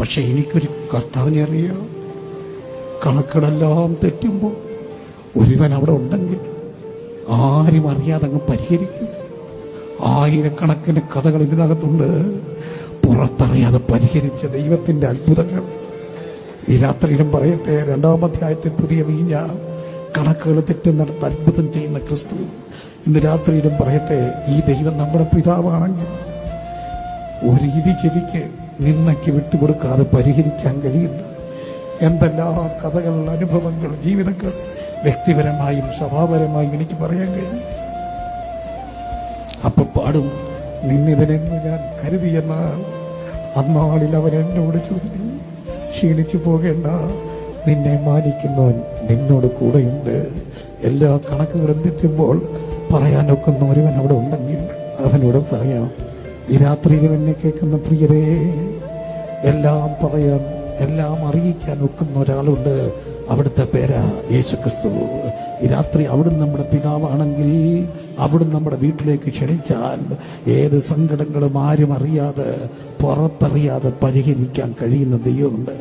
പക്ഷെ എനിക്കൊരു കർത്താവിനെ അറിയാം. കണക്കുകളെല്ലാം തെറ്റുമ്പോൾ ഒരുവൻ അവിടെ ഉണ്ടെങ്കിൽ ആരും അറിയാതെ അങ്ങ് പരിഹരിക്കും. ആയിരക്കണക്കിന് കഥകൾ ഇതിനകത്തുണ്ട്, പുറത്തറിയാതെ പരിഹരിച്ച ദൈവത്തിന്റെ അത്ഭുതങ്ങൾ. ഈ രാത്രിയിലും പറയട്ടെ, 2-ാം അധ്യായത്തിൽ പുതിയ വീഞ്ഞ കണക്കുകൾ തെറ്റുന്നിടത്ത് അത്ഭുതം ചെയ്യുന്ന ക്രിസ്തു. ഇന്ന് രാത്രിയിലും പറയട്ടെ, ഈ ദൈവം നമ്മുടെ പിതാവാണെങ്കിൽ ഒരു ചെവിക്ക് നിന്നയ്ക്ക് വിട്ടുകൊടുക്കാതെ പരിഹരിക്കാൻ കഴിയുന്ന എന്തെല്ലാം കഥകൾ, അനുഭവങ്ങൾ, ജീവിതങ്ങൾ വ്യക്തിപരമായും സഭാപരമായും എനിക്ക് പറയാൻ കഴിയും. അപ്പൊ പാടും, നിന്നിതിനെന്ന് ഞാൻ കരുതിയെന്നാൽ അന്നാളിൽ അവൻ എന്നോട് ചൊല്ലി, ക്ഷീണിച്ചു പോകേണ്ട, നിന്നെ മാനിക്കുന്നവൻ നിന്നോട് കൂടെയുണ്ട്. എല്ലാ കണക്കുകളും തെറ്റുമ്പോൾ പറയാനൊക്കുന്ന ഒരുവൻ അവിടെ ഉണ്ടെങ്കിൽ അവനോട് പറയാം. ഈ രാത്രിയിൽ എന്നെ കേൾക്കുന്ന പ്രിയരേ, എല്ലാം പറയാൻ, എല്ലാം അറിയിക്കാൻ ഒക്കുന്ന ഒരാളുണ്ട്. അവിടുത്തെ പേരാ യേശുക്രിസ്തു. ഈ രാത്രി അവിടുന്ന് നമ്മുടെ പിതാവാണെങ്കിൽ അവിടുന്ന് നമ്മുടെ വീട്ടിലേക്ക് ക്ഷണിച്ചാൽ ഏത് സങ്കടങ്ങളും ആരും അറിയാതെ, പുറത്തറിയാതെ പരിഹരിക്കാൻ കഴിയുന്ന ദൈവമുണ്ട്.